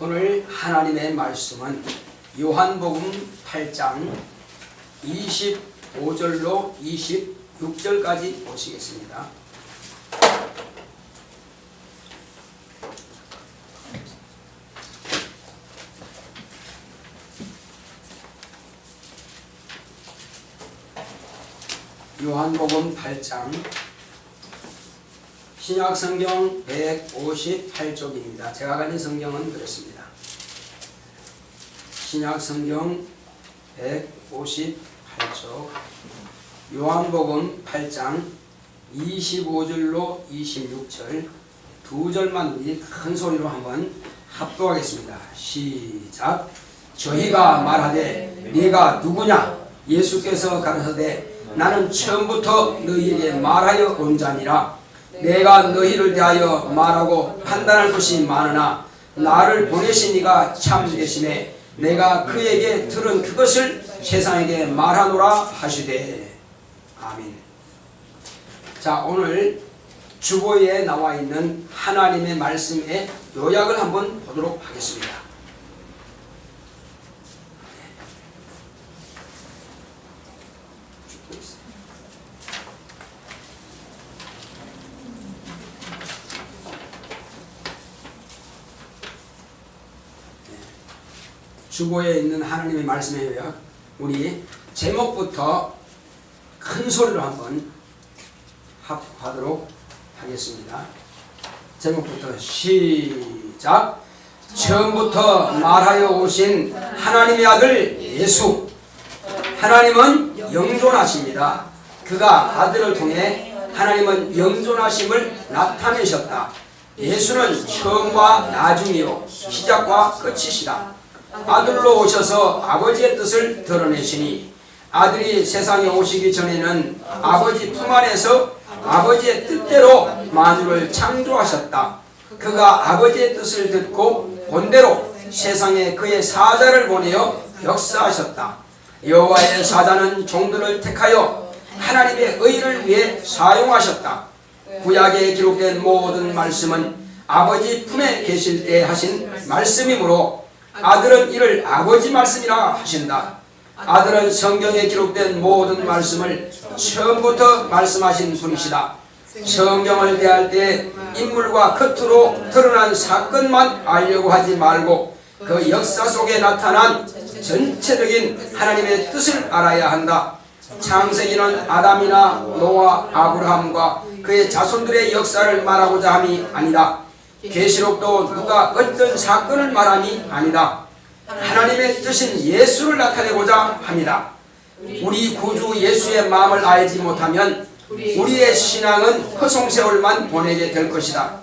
오늘 하나님의 말씀은 요한복음 8장 25절로 26절까지 보시겠습니다. 요한복음 8장 신약성경 158쪽입니다. 제가 가진 성경은 그렇습니다. 신약성경 158쪽 요한복음 8장 25절로 26절 두 절만 우리 큰 소리로 한번 합독하겠습니다. 시작. 저희가 말하되 네가 누구냐? 예수께서 가르치되 나는 처음부터 너희에게 말하여 온 자니라. 내가 너희를 대하여 말하고 판단할 것이 많으나 나를 보내신 이가 참되심에 내가 그에게 들은 그것을 세상에게 말하노라 하시되. 아멘. 자, 오늘 주보에 나와 있는 하나님의 말씀의 요약을 한번 보도록 하겠습니다. 주보에 있는 하나님의 말씀의 요약, 우리 제목부터 큰 소리로 한번 합하도록 하겠습니다. 제목부터 시작. 처음부터 말하여 오신 하나님의 아들 예수. 하나님은 영존하십니다. 그가 아들을 통해 하나님은 영존하심을 나타내셨다. 예수는 처음과 나중이요 시작과 끝이시다. 아들로 오셔서 아버지의 뜻을 드러내시니 아들이 세상에 오시기 전에는 아버지 품 안에서 아버지의 뜻대로 만유를 창조하셨다. 그가 아버지의 뜻을 듣고 본대로 세상에 그의 사자를 보내어 역사하셨다. 여호와의 사자는 종들을 택하여 하나님의 의를 위해 사용하셨다. 구약에 기록된 모든 말씀은 아버지 품에 계실 때 하신 말씀이므로 아들은 이를 아버지 말씀이라 하신다. 아들은 성경에 기록된 모든 말씀을 처음부터 말씀하신 분이시다. 성경을 대할 때 인물과 겉으로 드러난 사건만 알려고 하지 말고 그 역사 속에 나타난 전체적인 하나님의 뜻을 알아야 한다. 창세기는 아담이나 노아, 아브라함과 그의 자손들의 역사를 말하고자 함이 아니다. 계시록도 누가 어떤 사건을 말함이 아니다. 하나님의 뜻인 예수를 나타내고자 합니다. 우리 구주 예수의 마음을 알지 못하면 우리의 신앙은 허송세월만 보내게 될 것이다.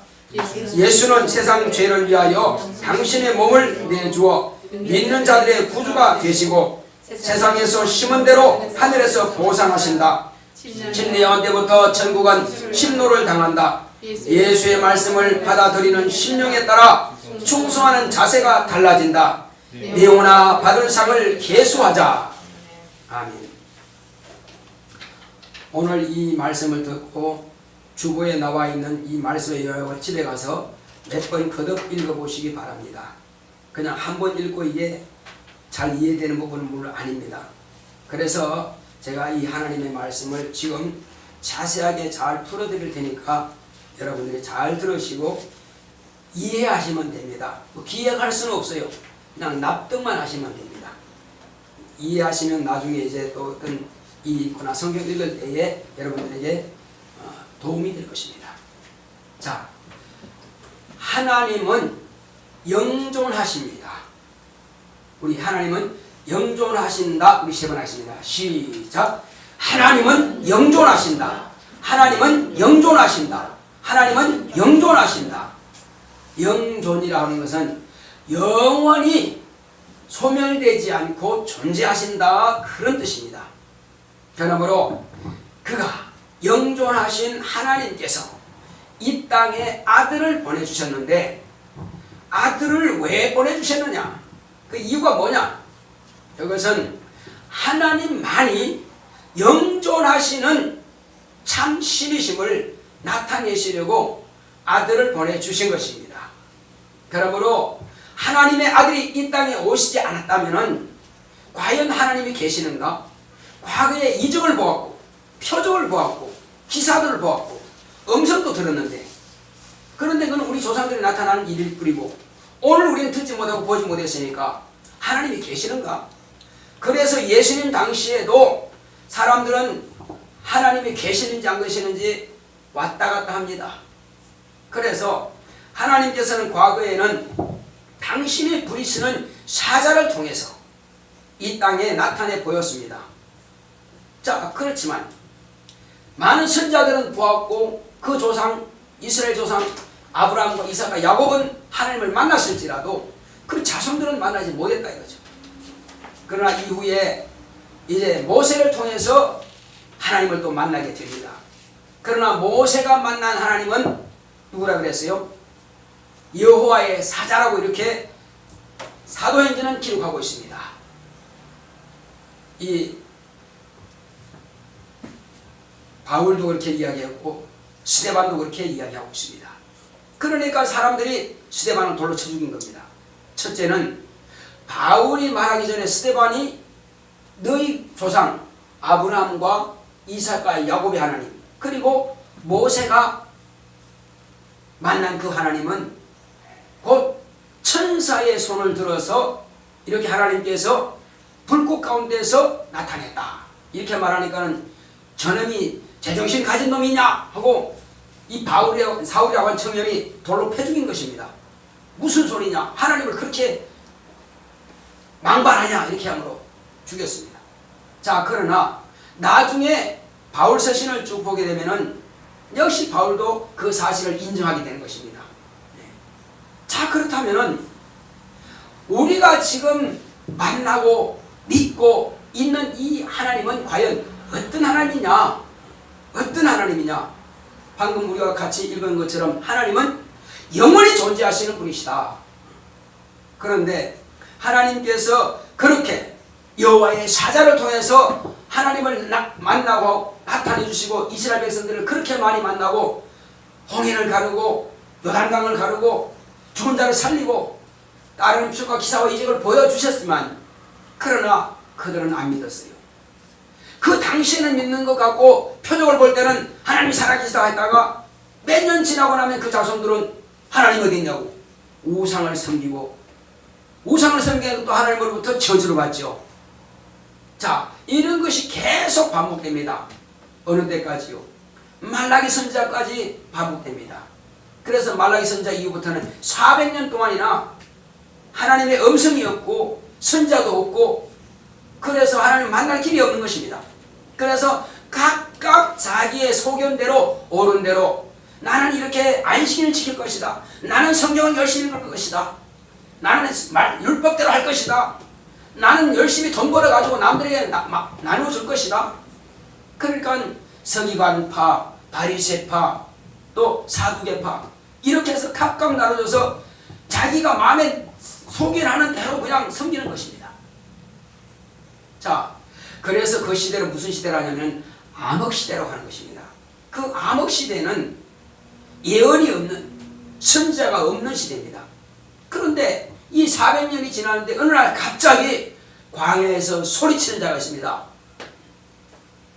예수는 세상 죄를 위하여 당신의 몸을 내주어 믿는 자들의 구주가 되시고 세상에서 심은 대로 하늘에서 보상하신다. 침례원 때부터 천국은 침노를 당한다. 예수의 말씀을 받아들이는 심령에 따라 충성하는 자세가 달라진다. 내오나 받을 상을 계수하자. 아멘. 오늘 이 말씀을 듣고 주보에 나와 있는 이 말씀의 요약을 집에 가서 몇 번 거듭 읽어보시기 바랍니다. 그냥 한 번 읽고 이게 잘 이해되는 부분은 물론 아닙니다. 그래서 제가 이 하나님의 말씀을 지금 자세하게 잘 풀어드릴 테니까 여러분들이 잘 들으시고 이해하시면 됩니다. 기억할 수는 없어요. 그냥 납득만 하시면 됩니다. 이해하시면 나중에 이제 또 어떤 일이 있거나 성경 읽을 때에 여러분들에게 도움이 될 것입니다. 자, 하나님은 영존하십니다. 우리 하나님은 영존하신다. 우리 세 번 하겠습니다. 시작. 하나님은 영존하신다. 하나님은 영존하신다. 하나님은 영존하신다. 영존이라 하는 것은 영원히 소멸되지 않고 존재하신다, 그런 뜻입니다. 그러므로 그가 영존하신 하나님께서 이 땅에 아들을 보내주셨는데 아들을 왜 보내주셨느냐? 그 이유가 뭐냐? 그것은 하나님만이 영존하시는 참 신이심을 나타내시려고 아들을 보내주신 것입니다. 그러므로 하나님의 아들이 이 땅에 오시지 않았다면 과연 하나님이 계시는가? 과거에 이적을 보았고 표적을 보았고 기사들을 보았고 음성도 들었는데, 그런데 그건 우리 조상들이 나타나는 일일 뿐이고 오늘 우리는 듣지 못하고 보지 못했으니까 하나님이 계시는가? 그래서 예수님 당시에도 사람들은 하나님이 계시는지 안 계시는지 왔다 갔다 합니다. 그래서 하나님께서는 과거에는 당신이 부리시는 사자를 통해서 이 땅에 나타내 보였습니다. 자, 그렇지만 많은 선자들은 보았고 그 조상 이스라엘 조상 아브라함과 이삭과 야곱은 하나님을 만났을지라도 그 자손들은 만나지 못했다 이거죠. 그러나 이후에 이제 모세를 통해서 하나님을 또 만나게 됩니다. 그러나 모세가 만난 하나님은 누구라 그랬어요? 여호와의 사자라고 이렇게 사도행전은 기록하고 있습니다. 이 바울도 그렇게 이야기했고 스데반도 그렇게 이야기하고 있습니다. 그러니까 사람들이 스데반을 돌로 쳐 죽인 겁니다. 첫째는 바울이 말하기 전에 스데반이 너희 조상 아브라함과 이삭과 야곱의 하나님, 그리고 모세가 만난 그 하나님은 곧 천사의 손을 들어서 이렇게 하나님께서 불꽃 가운데서 나타냈다 이렇게 말하니까는 저놈이 제정신 가진 놈이냐 하고 이 사울이라고 한 청년이 돌로 패 죽인 것입니다. 무슨 소리냐, 하나님을 그렇게 망발하냐 이렇게 함으로 죽였습니다. 자, 그러나 나중에 바울 서신을 쭉 보게 되면은 역시 바울도 그 사실을 인정하게 되는 것입니다. 자, 그렇다면은 우리가 지금 만나고 믿고 있는 이 하나님은 과연 어떤 하나님이냐? 어떤 하나님이냐? 방금 우리가 같이 읽은 것처럼 하나님은 영원히 존재하시는 분이시다. 그런데 하나님께서 그렇게 여호와의 사자를 통해서 하나님을 만나고 나타내 주시고 이스라엘 백성들을 그렇게 많이 만나고 홍해를 가르고 요단강을 가르고 죽은 자를 살리고 다른 표적과 기사와 이적을 보여주셨지만 그러나 그들은 안 믿었어요. 그 당시에는 믿는 것 같고 표적을 볼 때는 하나님이 살아계시다 했다가 몇 년 지나고 나면 그 자손들은 하나님 어디 있냐고 우상을 섬기고 우상을 섬기는 또 하나님으로부터 저주를 받죠. 자, 이런 것이 계속 반복됩니다. 어느 때까지요? 말라기 선지자까지 반복됩니다. 그래서 말라기 선지자 이후부터는 400년 동안이나 하나님의 음성이 없고 선지자도 없고 그래서 하나님 만날 길이 없는 것입니다. 그래서 각각 자기의 소견대로 옳은 대로 나는 이렇게 안식일을 지킬 것이다. 나는 성경을 열심히 읽을 것이다. 나는 율법대로 할 것이다. 나는 열심히 돈 벌어가지고 남들에게 나눠줄 것이다. 그러니까 서기관파, 바리새파, 또 사두개파 이렇게 해서 각각 나눠져서 자기가 마음에 소견하는 대로 그냥 섬기는 것입니다. 자, 그래서 그 시대는 무슨 시대라냐면 암흑시대라고 하는 것입니다. 그 암흑시대는 예언이 없는 선지자가 없는 시대입니다. 그런데 이 400년이 지났는데 어느 날 갑자기 광야에서 소리치는 자가 있습니다.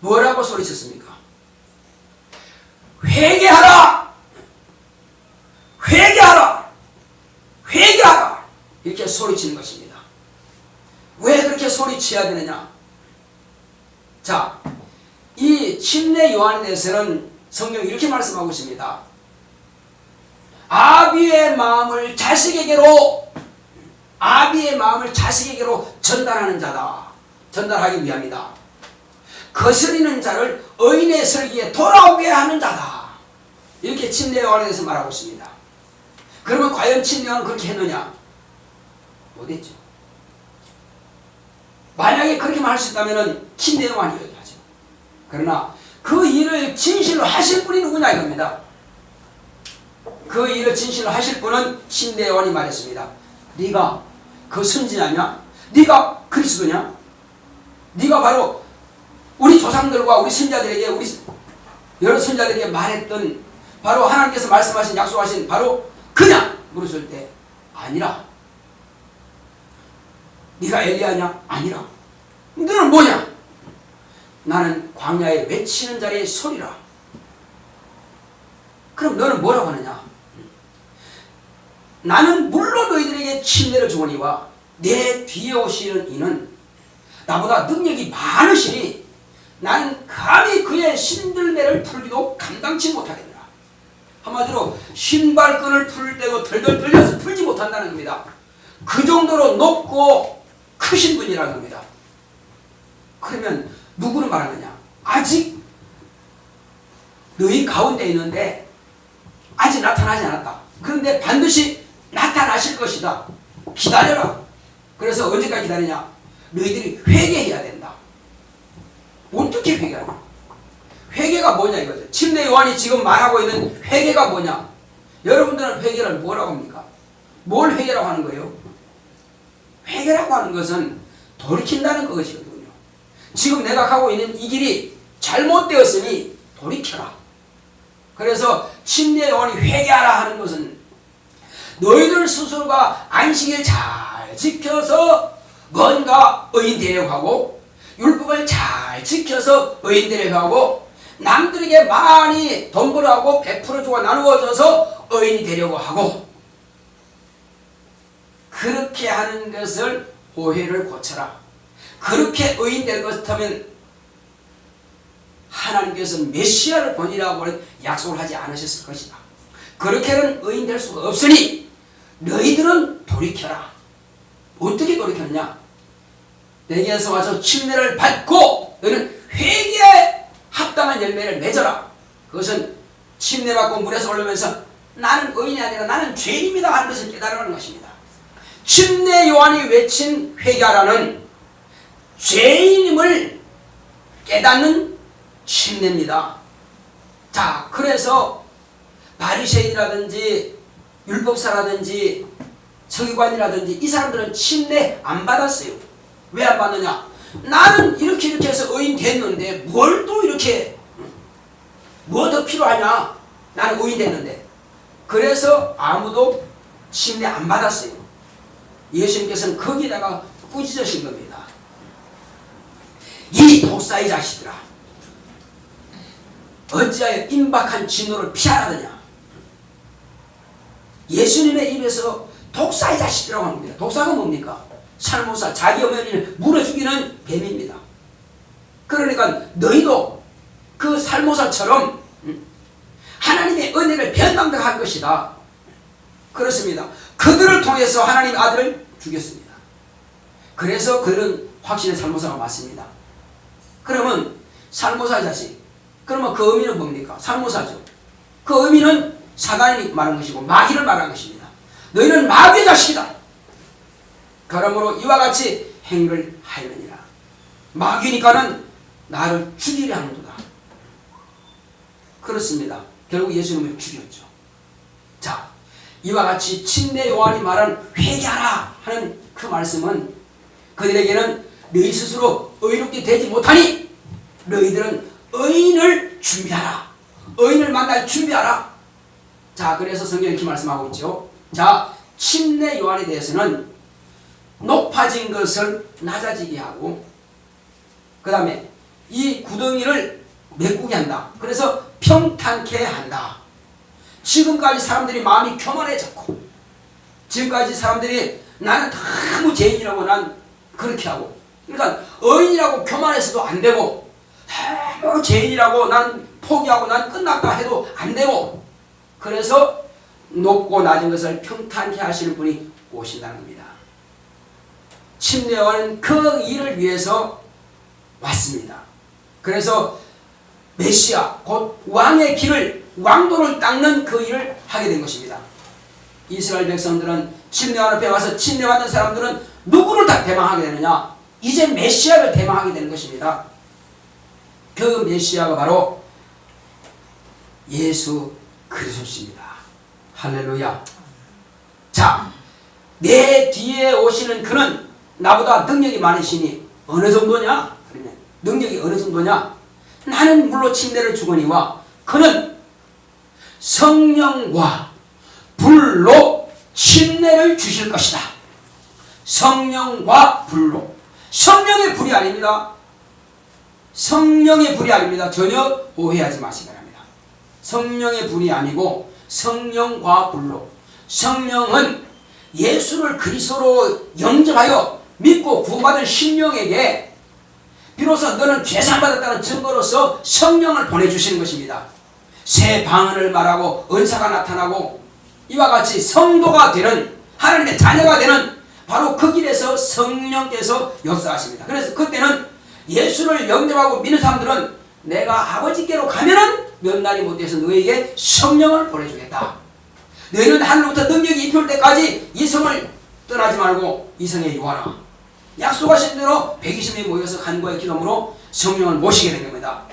뭐라고 소리쳤습니까? 회개하라! 회개하라! 회개하라! 이렇게 소리치는 것입니다. 왜 그렇게 소리쳐야 되느냐? 자, 이 침례 요한에 대해서는 성경이 이렇게 말씀하고 있습니다. 아비의 마음을 자식에게로 전달하는 자다. 전달하기 위함이다. 거스리는 자를 의인의 설기에 돌아오게 하는 자다. 이렇게 침례 요한에 대해서 말하고 있습니다. 그러면 과연 침례 요한은 그렇게 했느냐? 못했죠. 만약에 그렇게 말할 수 있다면 침례 요한이 얘기하죠. 그러나 그 일을 진실로 하실 분이 누구냐 이겁니다. 그 일을 진실로 하실 분은 침례 요한이 말했습니다. 네가 그 선지자냐? 네가 그리스도냐? 네가 바로 우리 조상들과 우리 선자들에게 우리 여러 선자들에게 말했던 바로 하나님께서 말씀하신 약속하신 바로 그냐? 물었을 때 아니라 네가 엘리야냐? 아니라. 너는 뭐냐? 나는 광야에 외치는 자리의 소리라. 그럼 너는 뭐라고 하느냐? 나는 물론 너희들에게 침례를 주거니와 내 뒤에 오시는 이는 나보다 능력이 많으시니 나는 감히 그의 신들매를 풀기도 감당치 못하겠노라. 한마디로 신발끈을 풀 때고 덜덜 떨려서 풀지 못한다는 겁니다. 그 정도로 높고 크신 분이라는 겁니다. 그러면 누구를 말하느냐? 아직 너희 가운데 있는데 아직 나타나지 않았다. 그런데 반드시 나타나실 것이다. 기다려라. 그래서 언제까지 기다리냐? 너희들이 회개해야 된다. 어떻게 회개하냐? 회개가 뭐냐 이거죠. 침례 요한이 지금 말하고 있는 회개가 뭐냐? 여러분들은 회개를 뭐라고 합니까? 뭘 회개라고 하는 거예요? 회개라고 하는 것은 돌이킨다는 것이거든요. 지금 내가 가고 있는 이 길이 잘못되었으니 돌이켜라. 그래서 침례 요한이 회개하라 하는 것은 너희들 스스로가 안식일 잘 지켜서 뭔가 의인 되려고 하고 율법을 잘 지켜서 의인 되려고 하고 남들에게 많이 돈 벌어하고 베풀어주고 나누어줘서 의인이 되려고 하고 그렇게 하는 것을 오해를 고쳐라. 그렇게 의인 될 것 같으면 하나님께서 메시아를 보내라고 약속을 하지 않으셨을 것이다. 그렇게는 의인 될 수가 없으니 너희들은 돌이켜라. 어떻게 돌이켰냐? 내게서 와서 침례를 받고 너는 회개에 합당한 열매를 맺어라. 그것은 침례받고 물에서 올라오면서 나는 의인이 아니라 나는 죄인입니다 하는 것을 깨달으라는 것입니다. 침례 요한이 외친 회개하라는 죄인임을 깨닫는 침례입니다. 자, 그래서 바리새인이라든지 율법사라든지 서기관이라든지 이 사람들은 침례 안 받았어요. 왜 안 받느냐? 나는 이렇게 해서 의인 됐는데 뭘 또 이렇게 뭐 더 필요하냐? 나는 의인 됐는데. 그래서 아무도 침례 안 받았어요. 예수님께서는 거기다가 꾸짖으신 겁니다. 이 독사의 자식들아, 어찌하여 임박한 진노를 피하느냐? 예수님의 입에서 독사의 자식이라고 합니다. 독사가 뭡니까? 살모사, 자기 어머니를 물어 죽이는 뱀입니다. 그러니까 너희도 그 살모사처럼 하나님의 은혜를 변방당할 것이다. 그렇습니다. 그들을 통해서 하나님의 아들을 죽였습니다. 그래서 그들은 확신의 살모사가 맞습니다. 그러면 살모사 자식, 그러면 그 의미는 뭡니까? 살모사죠. 그 의미는 사단이 말한 것이고 마귀를 말한 것입니다. 너희는 마귀의 자식이다. 그러므로 이와 같이 행위를 하느니라. 마귀니까는 나를 죽이려 하는도다. 그렇습니다. 결국 예수님을 죽였죠. 자, 이와 같이 침례 요한이 말한 회개하라 하는 그 말씀은 그들에게는 너희 스스로 의롭게 되지 못하니 너희들은 의인을 준비하라. 의인을 만날 준비하라. 자, 그래서 성경이 이렇게 말씀하고 있죠. 자, 침례 요한에 대해서는 높아진 것을 낮아지게 하고 그 다음에 이 구덩이를 메꾸게 한다. 그래서 평탄케 한다. 지금까지 사람들이 마음이 교만해졌고 지금까지 사람들이 나는 너무 죄인이라고 난 그렇게 하고 그러니까 의인이라고 교만해서도 안 되고 너무 죄인이라고 난 포기하고 난 끝났다 해도 안 되고 그래서 높고 낮은 것을 평탄케 하시는 분이 오신다는 겁니다. 침례 요한은 그 일을 위해서 왔습니다. 그래서 메시아 곧 왕의 길을 왕도를 닦는 그 일을 하게 된 것입니다. 이스라엘 백성들은 침례 요한 앞에 와서 침례받은 사람들은 누구를 다 대망하게 되느냐? 이제 메시아를 대망하게 되는 것입니다. 그 메시아가 바로 예수 그리스도십니다. 할렐루야. 자, 내 뒤에 오시는 그는 나보다 능력이 많으시니 어느 정도냐? 그러면 능력이 어느 정도냐? 나는 물로 침례를 주거니와 그는 성령과 불로 침례를 주실 것이다. 성령과 불로. 성령의 불이 아닙니다. 성령의 불이 아닙니다. 전혀 오해하지 마시기 바랍니다. 성령의 불이 아니고 성령과 불로. 성령은 예수를 그리스도로 영접하여 믿고 구원받은 심령에게 비로소 너는 죄상받았다는 증거로서 성령을 보내주시는 것입니다. 새 방언을 말하고 은사가 나타나고 이와 같이 성도가 되는, 하나님의 자녀가 되는 바로 그 길에서 성령께서 역사하십니다. 그래서 그때는 예수를 영접하고 믿는 사람들은 내가 아버지께로 가면은 몇 날이 못해서 너에게 성령을 보내주겠다. 너희는 하늘로부터 능력이 입혀올 때까지 이 성을 떠나지 말고 이 성에 유하라. 약속하신 대로 120명이 모여서 간구의 기도함으로 성령을 모시게 된 겁니다.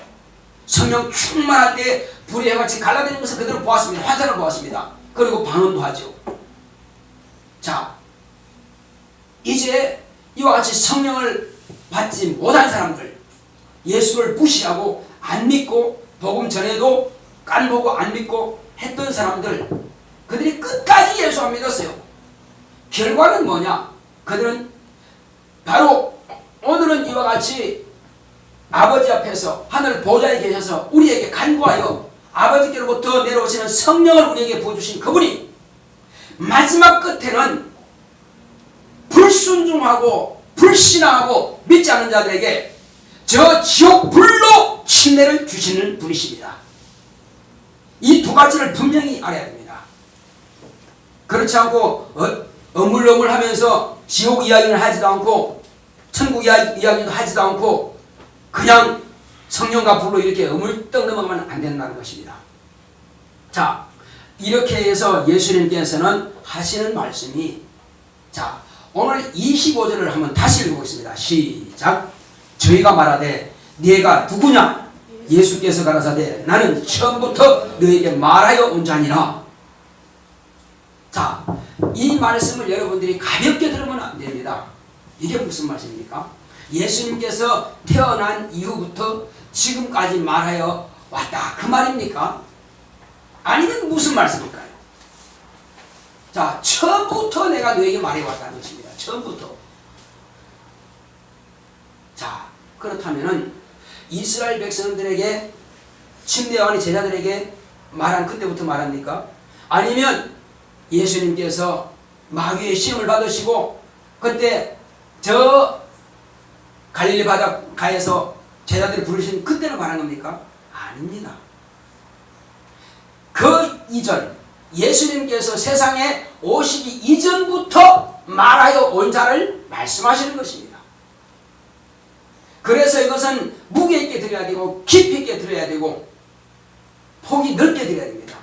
성령 충만할 때 불의 해같이 갈라지는 것을 그대로 보았습니다. 환상을 보았습니다. 그리고 방언도 하죠. 자, 이제 이와 같이 성령을 받지 못한 사람들, 예수를 무시하고 안 믿고 복음 전에도 깐보고 안 믿고 했던 사람들, 그들이 끝까지 예수 안 믿었어요. 결과는 뭐냐? 그들은 바로 오늘은 이와 같이 아버지 앞에서 하늘 보좌에 계셔서 우리에게 간구하여 아버지께로부터 내려오시는 성령을 우리에게 부어주신 그분이 마지막 끝에는 불순종하고 불신앙하고 믿지 않는 자들에게 저 지옥 불로 침례를 주시는 분이십니다. 이 두 가지를 분명히 알아야 됩니다. 그렇지 않고 어물어물하면서 지옥 이야기를 하지도 않고 천국 이야기도 하지도 않고 그냥 성령과 불로 이렇게 어물떡 넘어가면 안 된다는 것입니다. 자, 이렇게 해서 예수님께서는 하시는 말씀이, 자, 오늘 25절을 한번 다시 읽어보겠습니다. 시작. 저희가 말하되 네가 누구냐? 예수께서 가라사대 나는 처음부터 너에게 말하여 온 자니라. 자, 이 말씀을 여러분들이 가볍게 들으면 안 됩니다. 이게 무슨 말씀입니까? 예수님께서 태어난 이후부터 지금까지 말하여 왔다, 그 말입니까? 아니면 무슨 말씀일까요? 자, 처음부터 내가 너에게 말해왔다는 것입니다. 처음부터. 자, 그렇다면은 이스라엘 백성들에게, 침례 요한이 제자들에게 말한 그때부터 말합니까? 아니면 예수님께서 마귀의 시험을 받으시고 그때 저 갈릴리 바닷가에서 제자들이 부르신 그때를 말한 겁니까? 아닙니다. 그 이전, 예수님께서 세상에 오시기 이전부터 말하여 온 자를 말씀하시는 것입니다. 그래서 이것은 무게 있게 들어야 되고 깊이 있게 들어야 되고 폭이 넓게 들어야 됩니다.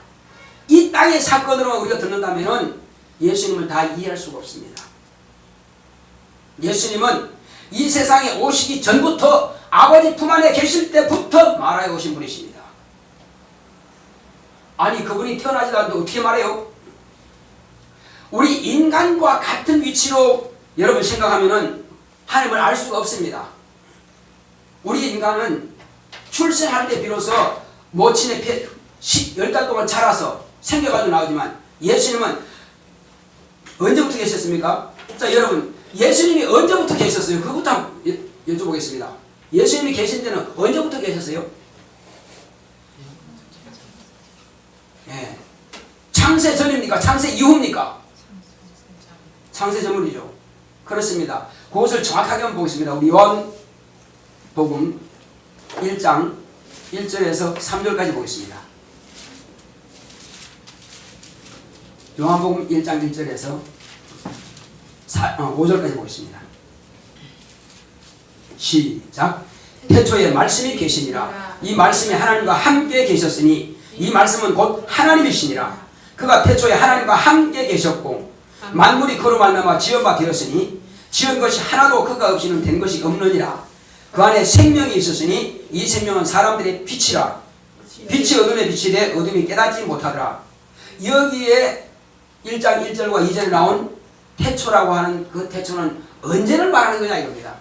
이 땅의 사건으로만 우리가 듣는다면 예수님을 다 이해할 수가 없습니다. 예수님은 이 세상에 오시기 전부터 아버지 품 안에 계실 때부터 말하여 오신 분이십니다. 아니, 그분이 태어나지도 않는데 어떻게 말해요? 우리 인간과 같은 위치로 여러분 생각하면은 하나님을 알 수가 없습니다. 우리 인간은 출생할 때 비로소 모친의 폐 10달 동안 자라서 생겨가지고 나오지만 예수님은 언제부터 계셨습니까? 자, 여러분, 예수님이 언제부터 계셨어요? 그것부터 한번 여쭤보겠습니다. 예수님이 계신 때는 언제부터 계셨어요? 예. 창세 전입니까? 창세 이후입니까? 창세 전물이죠. 그렇습니다. 그것을 정확하게 한번 보겠습니다. 우리 요한복음 1장 1절에서 3절까지 보겠습니다. 요한복음 1장 1절에서 5절까지 보겠습니다. 시작. 태초에 말씀이 계시니라. 이 말씀이 하나님과 함께 계셨으니 이 말씀은 곧 하나님이시니라. 그가 태초에 하나님과 함께 계셨고 만물이 그로 말미암아 지은 바 되었으니 지은 것이 하나도 그가 없이는 된 것이 없느니라. 그 안에 생명이 있었으니 이 생명은 사람들의 빛이라. 빛이 어둠에 빛이 돼 어둠이 깨닫지 못하더라. 여기에 1장 1절과 2절에 나온 태초라고 하는 그 태초는 언제를 말하는 거냐 이겁니다.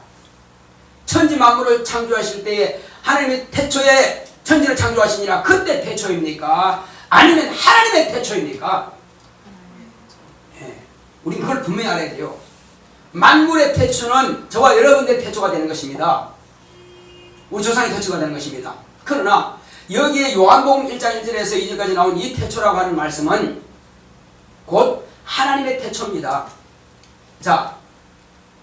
천지 만물을 창조하실 때에 하나님이 태초에 천지를 창조하시니라. 그때 태초입니까? 아니면 하나님의 태초입니까? 예. 우린 그걸 분명히 알아야 돼요. 만물의 태초는 저와 여러분의 태초가 되는 것입니다. 우리 조상의 태초가 되는 것입니다. 그러나 여기에 요한복음 1장 1절에서 2절까지 나온 이 태초라고 하는 말씀은 곧 하나님의 태초입니다. 자,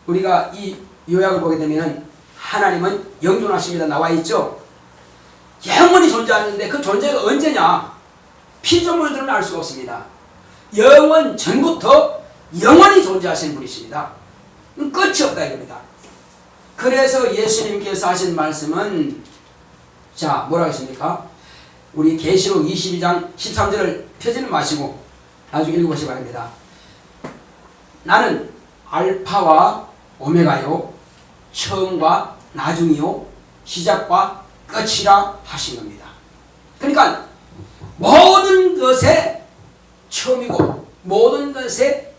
우리가 이 요약을 보게 되면 하나님은 영존하십니다. 나와 있죠. 영원히 존재하는데 그 존재가 언제냐? 피조물들은 알 수가 없습니다. 영원 전부터 영원히 존재하신 분이십니다. 끝이 없다 이겁니다. 그래서 예수님께서 하신 말씀은 자 뭐라고 하십니까? 우리 계시록 22장 13절을 펴지는 마시고 나중에 읽어보시기 바랍니다. 나는 알파와 오메가요 처음과 나중이요 시작과 끝이라 하신 겁니다. 그러니까 모든 것의 처음이고 모든 것의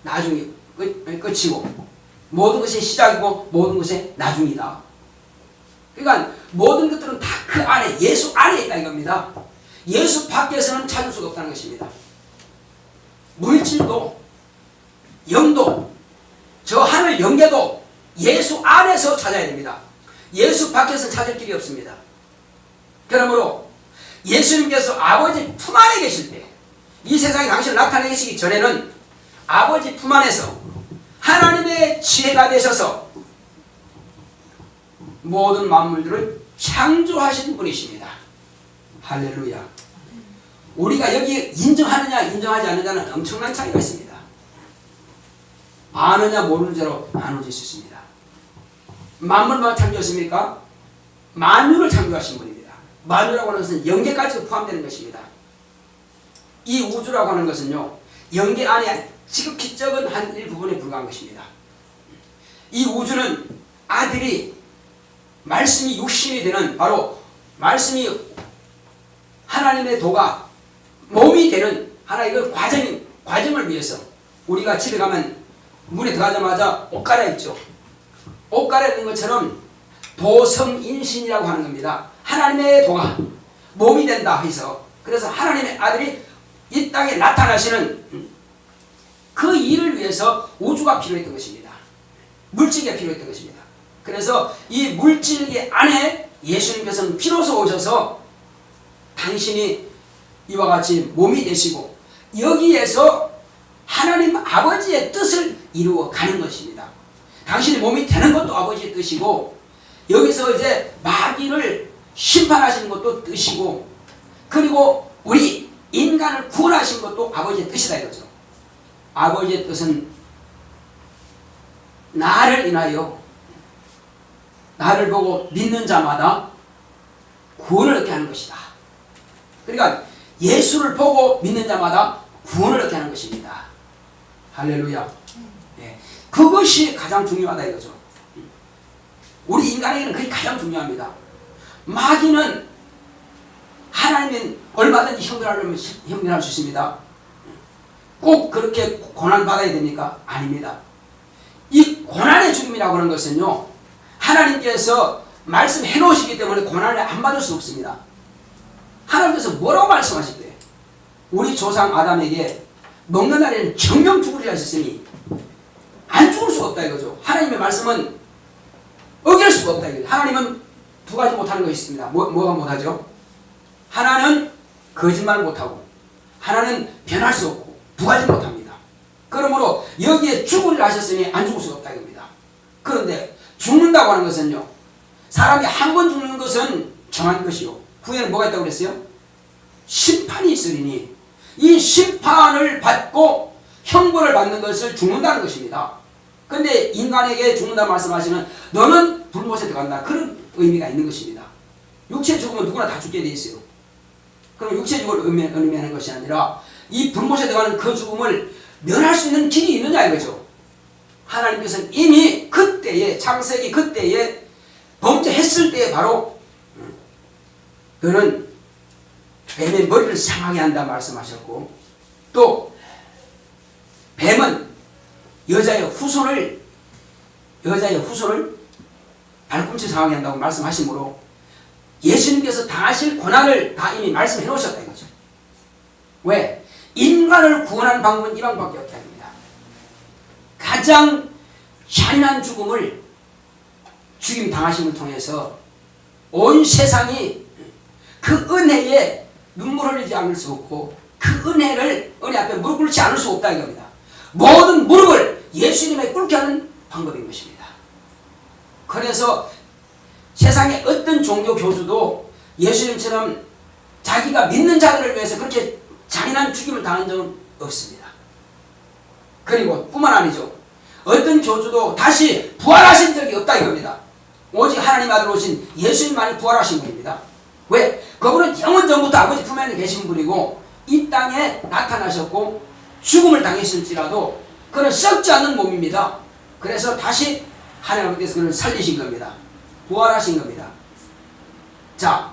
나중이 끝이고 모든 것의 시작이고 모든 것의 나중이다. 그러니까 모든 것들은 다 그 안에 예수 안에 있다 이겁니다. 예수 밖에서는 찾을 수가 없다는 것입니다. 물질도 영도 저 하늘 영계도 예수 안에서 찾아야 됩니다. 예수 밖에서 찾을 길이 없습니다. 그러므로 예수님께서 아버지 품 안에 계실 때 이 세상에 당신을 나타내 계시기 전에는 아버지 품 안에서 하나님의 지혜가 되셔서 모든 만물들을 창조하신 분이십니다. 할렐루야. 우리가 여기 인정하느냐 인정하지 않느냐는 엄청난 차이가 있습니다. 아느냐 모르는 자로 나눠질 수 있습니다. 만물만 창조했습니까? 만유를 창조하신 분입니다. 만유라고 하는 것은 영계까지도 포함되는 것입니다. 이 우주라고 하는 것은요 영계 안에 지극히 적은 한 일부분에 불과한 것입니다. 이 우주는 아들이 말씀이 육신이 되는 바로 말씀이 하나님의 도가 몸이 되는 하나의 과정을 위해서 우리가 집에 가면 문에 들어가자마자 옷 갈아입죠. 옷 갈아입는 것처럼 도성인신이라고 하는 겁니다. 하나님의 도가 몸이 된다 해서 그래서 하나님의 아들이 이 땅에 나타나시는 그 일을 위해서 우주가 필요했던 것입니다. 물질이 필요했던 것입니다. 그래서 이 물질 안에 예수님께서는 비로소 오셔서 당신이 이와 같이 몸이 되시고 여기에서 하나님 아버지의 뜻을 이루어 가는 것입니다. 당신이 몸이 되는 것도 아버지의 뜻이고 여기서 이제 마귀를 심판하시는 것도 뜻이고 그리고 우리 인간을 구원하신 것도 아버지의 뜻이다 이거죠. 아버지의 뜻은 나를 인하여 나를 보고 믿는 자마다 구원을 얻게 하는 것이다. 그러니까 예수를 보고 믿는 자마다 구원을 얻게 하는 것입니다. 할렐루야. 네. 그것이 가장 중요하다 이거죠. 우리 인간에게는 그게 가장 중요합니다. 마귀는 하나님은 얼마든지 형벌하려면 형벌할 수 있습니다. 꼭 그렇게 고난받아야 됩니까? 아닙니다. 이 고난의 죽음이라고 하는 것은요 하나님께서 말씀해 놓으시기 때문에 고난을 안 받을 수 없습니다. 하나님께서 뭐라고 말씀하실까요? 우리 조상 아담에게 먹는 날에는 정령 죽으리라 하셨으니 안 죽을 수가 없다 이거죠. 하나님의 말씀은 어길 수가 없다 이거죠. 하나님은 두 가지 못하는 것이 있습니다. 뭐가 못하죠? 하나는 거짓말 못하고 하나는 변할 수 없고 두 가지 못합니다. 그러므로 여기에 죽으리라 하셨으니 안 죽을 수가 없다 이겁니다. 그런데 죽는다고 하는 것은요 사람이 한 번 죽는 것은 정한 것이요 후에는 뭐가 있다고 그랬어요? 심판이 있으리니 이 심판을 받고 형벌을 받는 것을 죽는다는 것입니다. 근데 인간에게 죽는다 말씀하시는 너는 불못에 들어간다 그런 의미가 있는 것입니다. 육체 죽으면 누구나 다 죽게 돼 있어요. 그럼 육체 죽음을 의미하는 것이 아니라 이 불못에 들어가는 그 죽음을 면할 수 있는 길이 있느냐 이거죠. 하나님께서는 이미 그때에 창세기 그때에 범죄했을 때에 바로 그는 뱀의 머리를 상하게 한다 말씀하셨고 또 뱀은 여자의 후손을 발꿈치 상하게 한다고 말씀하시므로 예수님께서 당하실 고난을 다 이미 말씀해 놓으셨다 이거죠. 왜? 인간을 구원하는 방법은 이 방법밖에 없다. 가장 잔인한 죽음을 죽임 당하심을 통해서 온 세상이 그 은혜에 눈물 흘리지 않을 수 없고 그 은혜 앞에 무릎 꿇지 않을 수 없다 이겁니다. 모든 무릎을 예수님에 꿇게 하는 방법인 것입니다. 그래서 세상의 어떤 종교 교주도 예수님처럼 자기가 믿는 자들을 위해서 그렇게 잔인한 죽임을 당한 적은 없습니다. 그리고 뿐만 아니죠. 어떤 교주도 다시 부활하신 적이 없다 이겁니다. 오직 하나님 아들 오신 예수님만이 부활하신 분입니다. 왜? 그분은 영원 전부터 아버지 품 안에 계신 분이고 이 땅에 나타나셨고 죽음을 당했을지라도 그는 썩지 않는 몸입니다. 그래서 다시 하나님 아버지께서 그를 살리신 겁니다. 부활하신 겁니다. 자,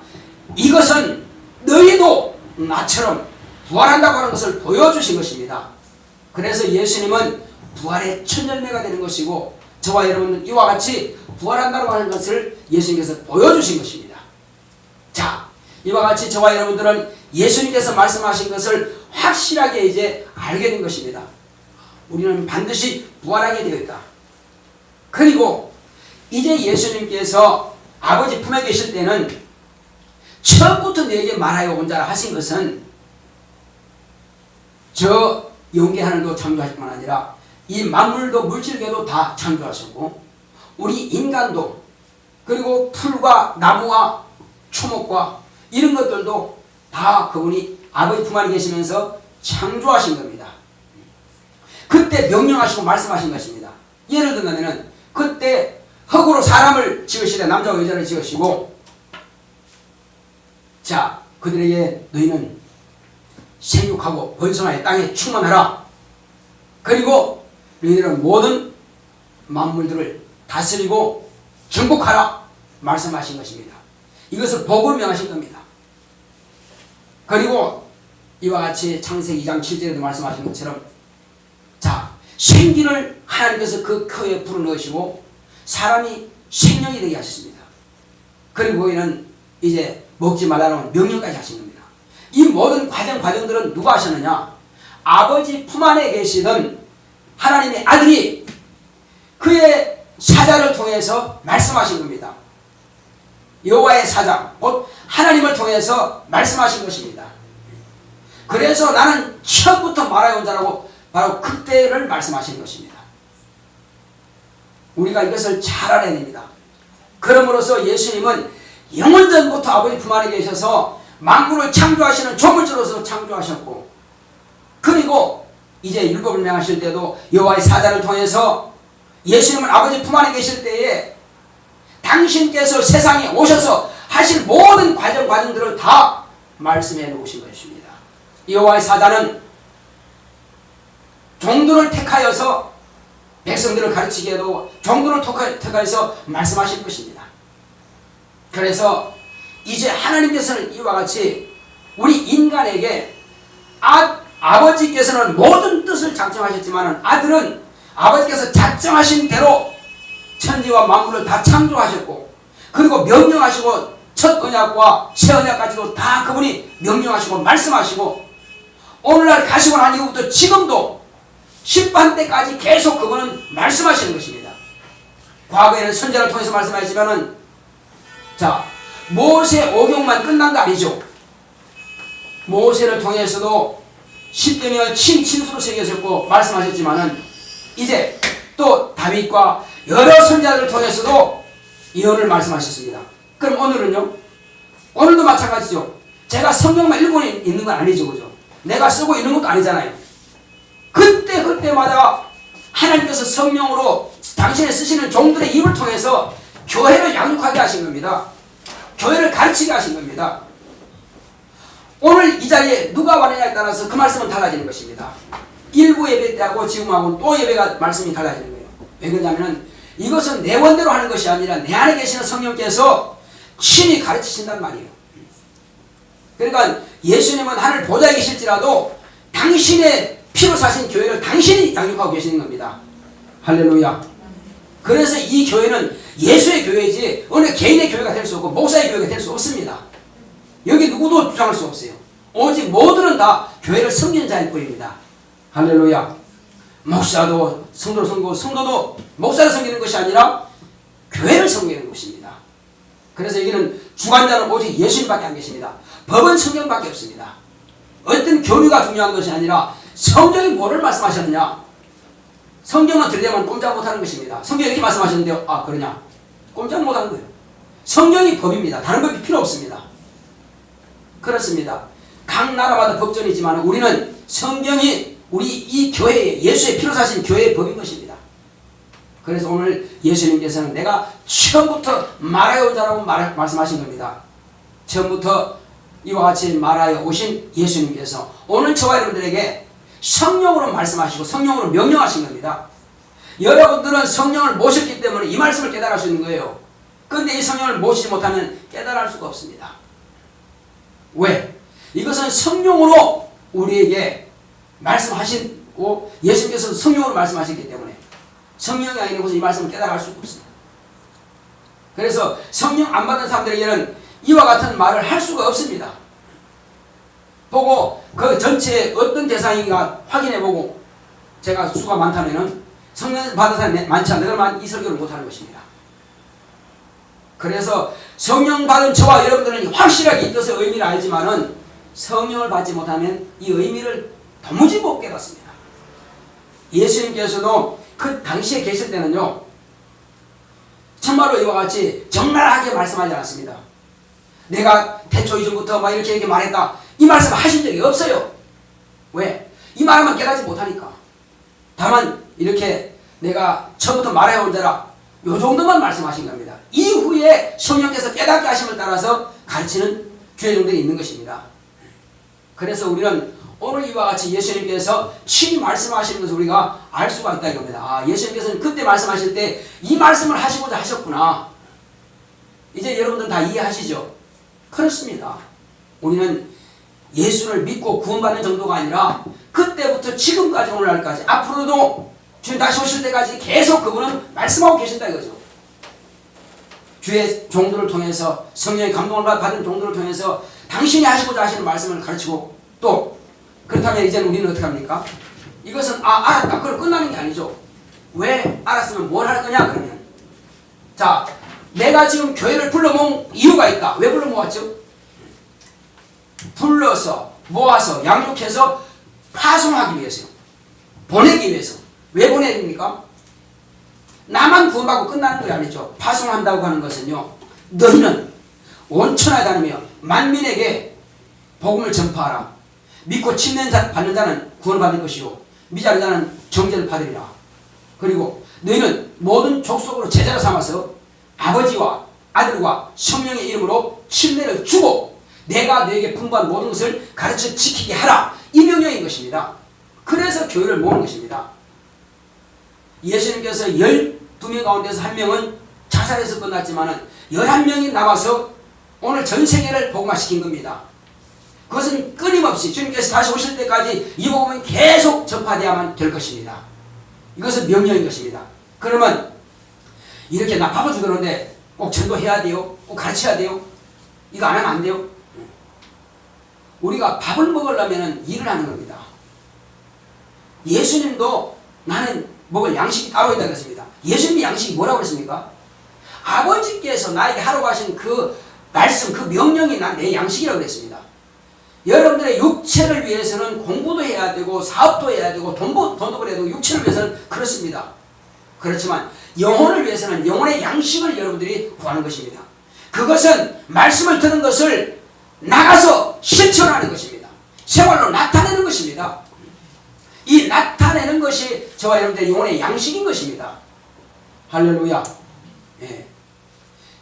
이것은 너희도 나처럼 부활한다고 하는 것을 보여주신 것입니다. 그래서 예수님은 부활의 첫 열매가 되는 것이고 저와 여러분은 이와 같이 부활한다고 하는 것을 예수님께서 보여주신 것입니다. 자, 이와 같이 저와 여러분들은 예수님께서 말씀하신 것을 확실하게 이제 알게 된 것입니다. 우리는 반드시 부활하게 되어 있다. 그리고 이제 예수님께서 아버지 품에 계실 때는 처음부터 너에게 말하여 온 자라 하신 것은 저 영계 하늘도 창조하실 뿐 아니라 이 만물도 물질계도 다 창조하셨고 우리 인간도 그리고 풀과 나무와 초목과 이런 것들도 다 그분이 아버지 품 안에 계시면서 창조하신 겁니다. 그때 명령하시고 말씀하신 것입니다. 예를 들면 그때 흙으로 사람을 지으시되 남자와 여자를 지으시고 자 그들에게 너희는 생육하고 번성하여 땅에 충만하라. 그리고 너희들은 모든 만물들을 다스리고 정복하라 말씀하신 것입니다. 이것을 복으로 명하신 겁니다. 그리고 이와 같이 창세기 2장 7절에도 말씀하신 것처럼 자 생기를 하나님께서 그 혀에 불어넣으시고 사람이 생명이 되게 하셨습니다. 그리고 거기는 이제 먹지 말라는 명령까지 하신 겁니다. 이 모든 과정들은 누가 하셨느냐? 아버지 품 안에 계시던 하나님의 아들이 그의 사자를 통해서 말씀하신 겁니다. 여호와의 사자, 곧 하나님을 통해서 말씀하신 것입니다. 그래서 나는 처음부터 말하여 온 자라고 바로 그때를 말씀하신 것입니다. 우리가 이것을 잘 알아야 됩니다. 그러므로서 예수님은 영원전부터 아버지 품 안에 계셔서 만물을 창조하시는 조물주로서 창조하셨고 그리고 이제 율법을 명하실 때도 여호와의 사자를 통해서 예수님은 아버지 품 안에 계실 때에 당신께서 세상에 오셔서 하실 모든 과정들을 다 말씀해 놓으신 것입니다. 여호와의 사자는 종들을 택하여서 백성들을 가르치기에도 종들을 택하여서 말씀하실 것입니다. 그래서 이제 하나님께서는 이와 같이 우리 인간에게 아버지께서는 모든 뜻을 작정하셨지만 아들은 아버지께서 작정하신 대로 천지와 만물을 다 창조하셨고 그리고 명령하시고 첫 언약과 새 언약까지도 다 그분이 명령하시고 말씀하시고 오늘날 가시고 난 이후부터 지금도 심판 때까지 계속 그분은 말씀하시는 것입니다. 과거에는 선지자를 통해서 말씀하시면은 자 모세 오경만 끝난 거 아니죠. 모세를 통해서도 십계명을 친수로 새기셨고 말씀하셨지만은 이제 또 다윗과 여러 선지자를 통해서도 예언을 말씀하셨습니다. 그럼 오늘은요? 오늘도 마찬가지죠. 제가 성경만 읽고 있는 건 아니죠. 그죠? 내가 쓰고 있는 것도 아니잖아요. 그때마다 하나님께서 성령으로 당신의 쓰시는 종들의 입을 통해서 교회를 양육하게 하신 겁니다. 교회를 가르치게 하신 겁니다. 오늘 이 자리에 누가 왔느냐에 따라서 그 말씀은 달라지는 것입니다. 일부 예배 때하고 지금하고는 또 예배가 말씀이 달라지는 거예요. 왜 그러냐면 이것은 내 원대로 하는 것이 아니라 내 안에 계시는 성령께서 친히 가르치신단 말이에요. 그러니까 예수님은 하늘 보좌에 계실지라도 당신의 피로 사신 교회를 당신이 양육하고 계시는 겁니다. 할렐루야. 그래서 이 교회는 예수의 교회이지 어느 개인의 교회가 될 수 없고 목사의 교회가 될 수 없습니다. 여기 누구도 주장할 수 없어요. 오직 모두는 다 교회를 섬기는 자일 뿐입니다. 할렐루야. 목사도 성도를 섬기고 성도도 목사를 섬기는 것이 아니라 교회를 섬기는 것입니다. 그래서 여기는 주관자는 오직 예수님밖에 안 계십니다. 법은 성경밖에 없습니다. 어떤 교리가 중요한 것이 아니라 성경이 뭐를 말씀하셨느냐. 성경은 들려면 꼼짝 못하는 것입니다. 성경이 이렇게 말씀하셨는데요. 아 그러냐. 꼼짝 못하는 거예요. 성경이 법입니다. 다른 법이 필요 없습니다. 그렇습니다. 각 나라마다 법전이지만 우리는 성경이 우리 이 교회의 예수의 피로 사신 교회의 법인 것입니다. 그래서 오늘 예수님께서는 내가 처음부터 말하여 온 자라고 말씀하신 겁니다. 처음부터 이와 같이 말하여 오신 예수님께서 오늘 저와 여러분들에게 성령으로 말씀하시고 성령으로 명령하신 겁니다. 여러분들은 성령을 모셨기 때문에 이 말씀을 깨달을 수 있는 거예요. 그런데 이 성령을 모시지 못하면 깨달을 수가 없습니다. 왜? 이것은 성령으로 우리에게 말씀하시고 예수님께서 성령으로 말씀하셨기 때문에 성령이 아니고서 이 말씀을 깨달을 수가 없습니다. 그래서 성령 안 받은 사람들에게는 이와 같은 말을 할 수가 없습니다. 보고 그 전체에 어떤 대상인가 확인해보고 제가 수가 많다면 성령 받은 사람이 많지 않다 그러면 이 설교를 못하는 것입니다. 그래서 성령 받은 저와 여러분들은 확실하게 이 뜻의 의미를 알지만은 성령을 받지 못하면 이 의미를 도무지 못 깨닫습니다. 예수님께서도 그 당시에 계실 때는요 정말로 이와 같이 적나라하게 말씀하지 않았습니다. 내가 태초 이전부터 막 이렇게 말했다 이 말씀 하신 적이 없어요. 왜? 이 말만 깨닫지 못하니까. 다만 이렇게 내가 처음부터 말해온 자라 요 정도만 말씀하신 겁니다. 이후에 성령께서 깨닫게 하심을 따라서 가르치는 교회종들이 있는 것입니다. 그래서 우리는 오늘 이와 같이 예수님께서 친히 말씀하시는 것을 우리가 알 수가 있다 이겁니다. 아, 예수님께서는 그때 말씀하실 때 이 말씀을 하시고자 하셨구나. 이제 여러분들 다 이해하시죠? 그렇습니다. 우리는 예수를 믿고 구원받는 정도가 아니라 그때부터 지금까지 오늘날까지 앞으로도 주님 다시 오실 때까지 계속 그분은 말씀하고 계신다 이거죠. 주의 종들을 통해서 성령의 감동을 받은 종들을 통해서 당신이 하시고자 하시는 말씀을 가르치고 또 그렇다면 이제는 우리는 어떻게 합니까? 이것은 알았다. 그럼 끝나는 게 아니죠. 왜 알았으면 뭘 할 거냐 그러면 자 내가 지금 교회를 불러모은 이유가 있다. 왜 불러 모았죠? 불러서 모아서 양육해서 파송하기 위해서요. 보내기 위해서. 왜 보내야 됩니까? 나만 구원받고 끝나는 게 아니죠. 파송한다고 하는 것은요. 너희는 온천하에 다니며 만민에게 복음을 전파하라. 믿고 침례 받는 자는 구원을 받을 것이요 믿지 않는 자는 정죄를 받으리라. 그리고 너희는 모든 족속으로 제자로 삼아서 아버지와 아들과 성령의 이름으로 침례를 주고 내가 너에게 분부한 모든 것을 가르쳐 지키게 하라. 이 명령인 것입니다. 그래서 교회를 모으는 것입니다. 예수님께서 12명 가운데서 한 명은 자살해서 끝났지만 11명이 남아서 오늘 전 세계를 복음화시킨 겁니다. 그것은 끊임없이 주님께서 다시 오실 때까지 이 복음은 계속 전파되어야만 될 것입니다. 이것은 명령인 것입니다. 그러면 이렇게 나 밥을 주는데 꼭 전도해야 돼요? 꼭 가르쳐야 돼요? 이거 안 하면 안 돼요? 우리가 밥을 먹으려면 일을 하는 겁니다. 예수님도 나는 먹을 양식이 따로 있다고 했습니다. 예수님의 양식이 뭐라고 했습니까? 아버지께서 나에게 하라고 하신 그 말씀, 그 명령이 난 내 양식이라고 했습니다. 여러분들의 육체를 위해서는 공부도 해야 되고 사업도 해야 되고 돈도 벌어야 되고 육체를 위해서는 그렇습니다. 그렇지만 영혼을 위해서는 영혼의 양식을 여러분들이 구하는 것입니다. 그것은 말씀을 듣는 것을 나가서 실천하는 것입니다. 생활로 나타내는 것입니다. 이 나타내는 것이 저와 여러분들의 영혼의 양식인 것입니다. 할렐루야. 예.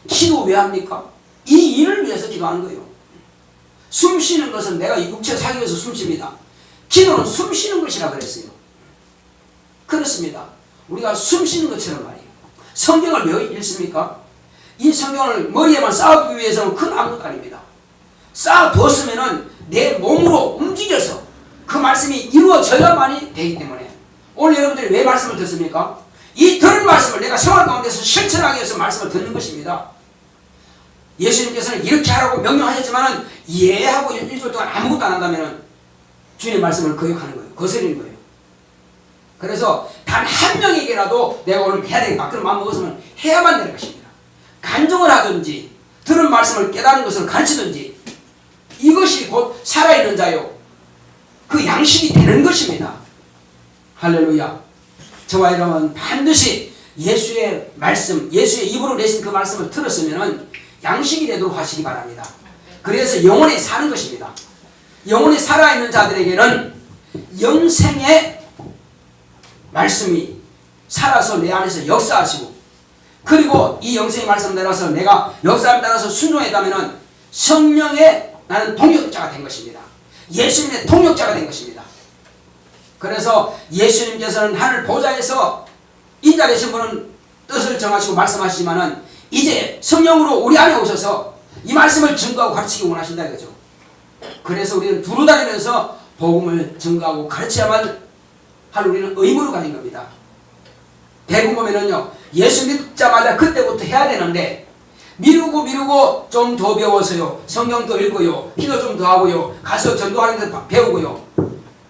기도 왜 합니까? 이 일을 위해서 기도하는 거예요. 숨 쉬는 것은 내가 이 육체 살기 위해서 숨 쉽니다. 기도는 숨 쉬는 것이라 그랬어요. 그렇습니다. 우리가 숨 쉬는 것처럼 말이에요. 성경을 왜 읽습니까? 이 성경을 머리에만 쌓아두기 위해서는 큰 아무것도 아닙니다. 쌓아두었으면 내 몸으로 움직여서 그 말씀이 이루어져야만이 되기 때문에 오늘 여러분들이 왜 말씀을 듣습니까? 이 들은 말씀을 내가 생활 가운데서 실천하기 위해서 말씀을 듣는 것입니다. 예수님께서는 이렇게 하라고 명령하셨지만 이해하고 일주일 동안 아무것도 안 한다면 주님의 말씀을 거역하는 거예요. 거스리는 거예요. 그래서 단 한 명에게라도 내가 오늘 해야 되겠다 그런 마음 먹었으면 해야만 되는 것입니다. 간증을 하든지 들은 말씀을 깨달은 것을 가르치든지 이것이 곧 살아있는 자요 그 양식이 되는 것입니다. 할렐루야. 저와 여러분 반드시 예수의 말씀, 예수의 입으로 내신 그 말씀을 들었으면 양식이 되도록 하시기 바랍니다. 그래서 영원히 사는 것입니다. 영원히 살아있는 자들에게는 영생의 말씀이 살아서 내 안에서 역사하시고, 그리고 이 영생의 말씀 따라서 내가 역사에 따라서 순종했다면 성령의 나는 동역자가 된 것입니다. 예수님의 동역자가 된 것입니다. 그래서 예수님께서는 하늘 보좌에서 인자 되신 분은 뜻을 정하시고 말씀하시지만은 이제 성령으로 우리 안에 오셔서 이 말씀을 증거하고 가르치기 원하신다 이거죠. 그래서 우리는 두루 다니면서 복음을 증거하고 가르쳐야만 할 우리는 의무로 가진 겁니다. 대부분 보면은요, 예수 믿자마자 그때부터 해야 되는데 미루고 좀 더 배워서요, 성경도 읽고요, 기도 좀 더 하고요, 가서 전도하는 데 배우고요,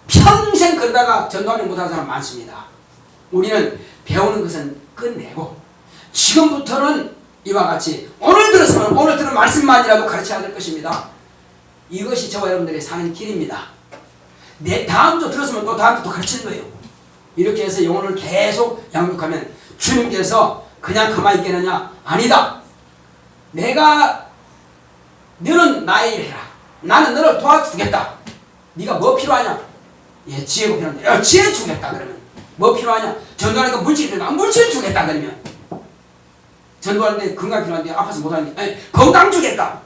평생 그러다가 전도하는 못하는 사람 많습니다. 우리는 배우는 것은 끝내고 지금부터는 이와 같이 오늘 들었으면 오늘 들은 말씀만이라도 가르쳐야 될 것입니다. 이것이 저와 여러분들의 사는 길입니다. 내 다음 주 들었으면 또 다음 주 또 가르치는 거예요. 이렇게 해서 영혼을 계속 양육하면 주님께서 그냥 가만히 있겠느냐? 아니다. 너는 나의 일 해라. 나는 너를 도와주겠다. 네가 뭐 필요하냐? 예, 지혜가 필요한데 지혜 주겠다. 그러면 뭐 필요하냐? 전도하니까 물질이 필요하다. 물질 주겠다. 그러면 전도하는데 건강 필요한데 아파서 못하는데 건강 주겠다.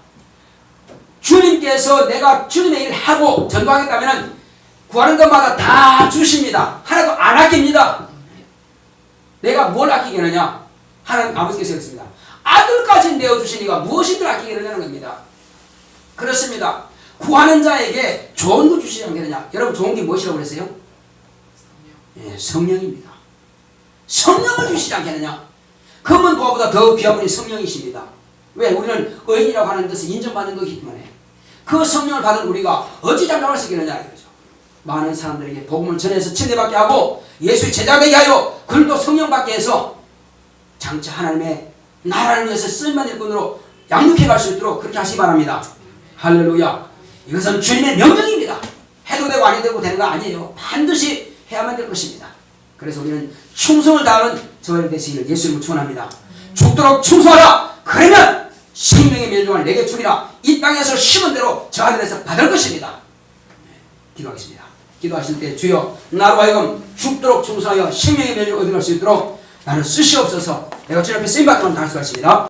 주님께서 내가 주님의 일을 하고 전도하겠다면 구하는 것마다 다 주십니다. 하나도 안 아낍니다. 내가 뭘 아끼겠느냐? 하나님 아버지께서 그랬습니다. 아들까지 내어주시니까 무엇이든 아끼겠느냐는 겁니다. 그렇습니다. 구하는 자에게 좋은 거 주시지 않겠느냐? 여러분 좋은 게 무엇이라고 그랬어요? 예, 성령입니다. 성령을 주시지 않겠느냐? 금은 보화보다 더 귀한 분이 성령이십니다. 왜? 우리는 의인이라고 하는 것을 인정받는 것이기 때문에 그 성령을 받은 우리가 어찌 장담할 수 있겠느냐 이거죠. 많은 사람들에게 복음을 전해서 침례받게 하고 예수의 제자 되게 하여 그들도 성령 받게 해서 장차 하나님의 나라를 위해서 쓰임받는 일꾼으로 양육해 갈 수 있도록 그렇게 하시기 바랍니다. 할렐루야. 이것은 주님의 명령입니다. 해도 되고 안 해도 되고 되는 거 아니에요. 반드시 해야만 될 것입니다. 그래서 우리는 충성을 다하는 저희들 되시기를 예수 이름으로 축원합니다. 죽도록 충성하라. 그러면 생명의 멸종을 내게 주리라. 이 땅에서 심은 대로 저 하늘에서 받을 것입니다. 기도하겠습니다. 기도하실 때 주여 나로 하여금 죽도록 충성하여 생명의 멸종을 얻어갈 수 있도록 나를 쓰시옵소서. 내가 주님 앞에 쓰임받기만 당할 수가 있습니다.